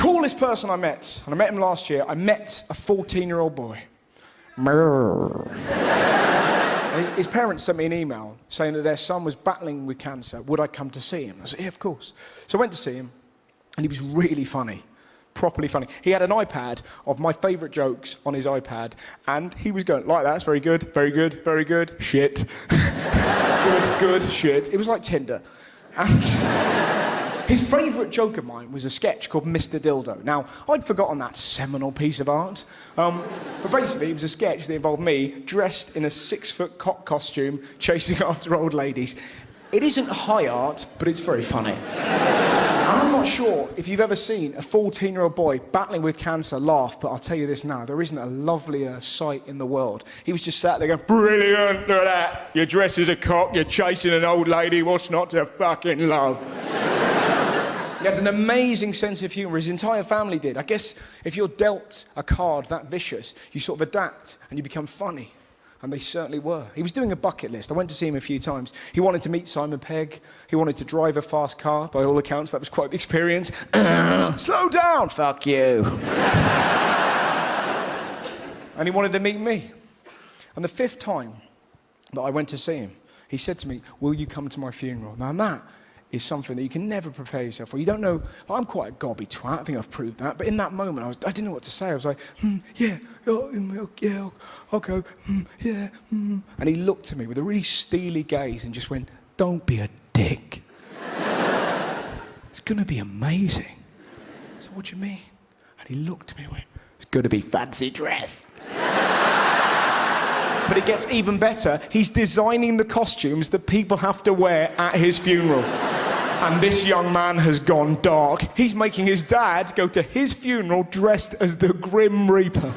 coolest person I met, and I met him last year, I met a 14-year-old boy. His parents sent me an email saying that their son was battling with cancer. Would I come to see him? I said, yeah, of course. So I went to see him, and he was really funny, properly funny. He had an iPad of my favourite jokes on his iPad, and he was going, like that, that's very good, very good, very good, shit. Good, shit. It was like Tinder. And his favourite joke of mine was a sketch called Mr. Dildo. Now, I'd forgotten that seminal piece of art. But basically, it was a sketch that involved me dressed in a 6-foot cock costume chasing after old ladies. It isn't high art, but it's very funny. And I'm not sure if you've ever seen a 14-year-old boy battling with cancer laugh, but I'll tell you this now, there isn't a lovelier sight in the world. He was just sat there going, brilliant, look at that. You're dressed as a cock, you're chasing an old lady, what's not to fucking love? He had an amazing sense of humour. His entire family did. I guess if you're dealt a card that vicious, you sort of adapt and you become funny. And they certainly were. He was doing a bucket list. I went to see him a few times. He wanted to meet Simon Pegg. He wanted to drive a fast car. By all accounts, that was quite the experience. Slow down, fuck you. And he wanted to meet me. And the 5th time that I went to see him, he said to me, will you come to my funeral? Now that is something that you can never prepare yourself for. You don't know, I'm quite a gobby twat, I think I've proved that, but in that moment I didn't know what to say. I was like, yeah, I'll go, yeah. And he looked at me with a really steely gaze and just went, don't be a dick. It's gonna be amazing. I said, what do you mean? And he looked at me and went, it's gonna be fancy dress. But it gets even better. He's designing the costumes that people have to wear at his funeral. And this young man has gone dark. He's making his dad go to his funeral dressed as the Grim Reaper.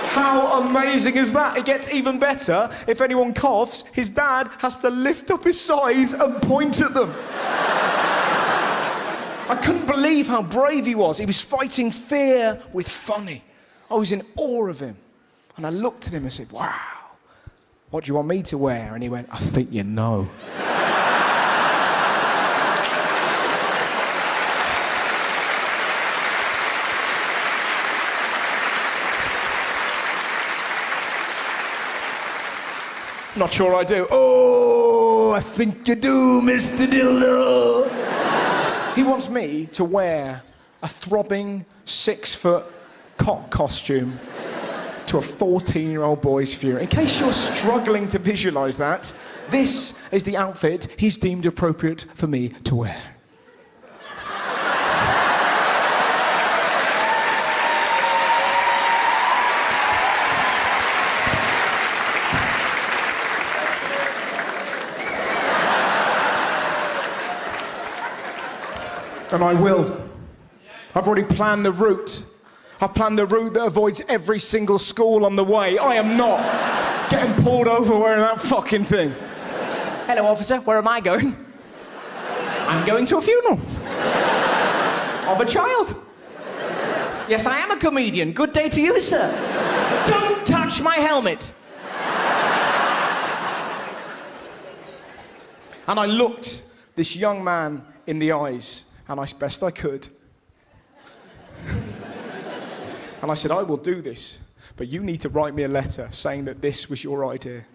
How amazing is that? It gets even better. If anyone coughs, his dad has to lift up his scythe and point at them. I couldn't believe how brave he was. He was fighting fear with funny. I was in awe of him. And I looked at him and said, wow, what do you want me to wear? And he went, I think you know. Not sure I do. Oh, I think you do, Mr. Dildo. He wants me to wear a throbbing 6-foot cock costume to a 14-year-old boy's funeral. In case you're struggling to visualise that, this is the outfit he's deemed appropriate for me to wear. And I will. I've already planned the route. I've planned the route that avoids every single school on the way. I am not getting pulled over wearing that fucking thing. Hello, officer, where am I going? I'm going to a funeral. Of a child. Yes, I am a comedian. Good day to you, sir. Don't touch my helmet. And I looked this young man in the eyes, and as best I could. And I said, I will do this, but you need to write me a letter saying that this was your idea.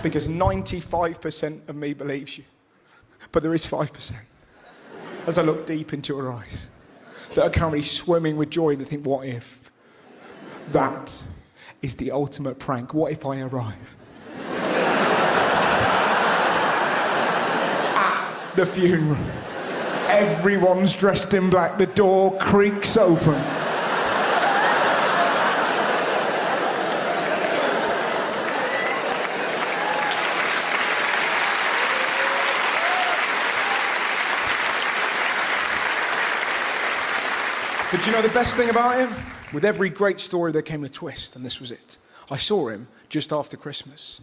Because 95% of me believes you. But there is 5%. As I look deep into your eyes, that are currently swimming with joy, that think, what if? That is the ultimate prank. What if I arrive at the funeral? Everyone's dressed in black, the door creaks open. But you know the best thing about him? With every great story there came a twist, and this was it. I saw him just after Christmas.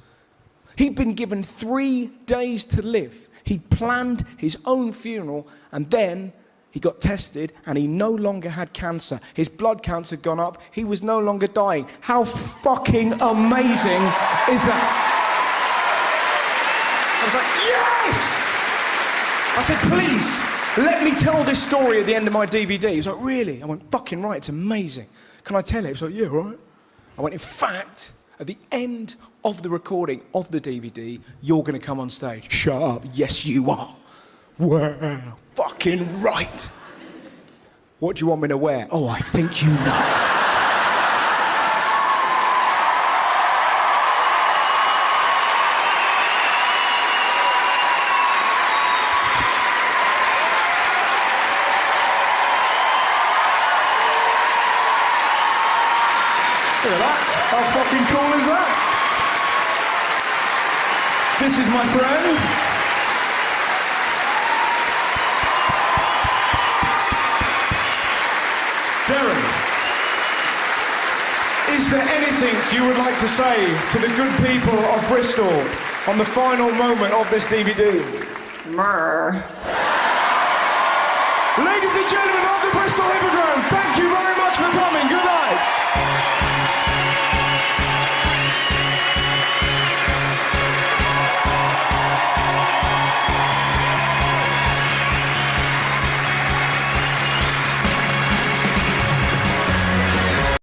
He'd been given 3 days to live. He'd planned his own funeral, and then he got tested, and he no longer had cancer. His blood counts had gone up. He was no longer dying. How fucking amazing is that? I was like, yes! I said, please, let me tell this story at the end of my DVD. He was like, really? I went, fucking right, it's amazing. Can I tell it? He was like, yeah, right. I went, in fact, at the end of the recording of the DVD, you're going to come on stage. Shut up. Yes, you are. Wow. Fucking right. What do you want me to wear? Oh, I think you know. Look at that. How fucking cool is that? This is my friend. Darren, is there anything you would like to say to the good people of Bristol on the final moment of this DVD? Ladies and gentlemen of the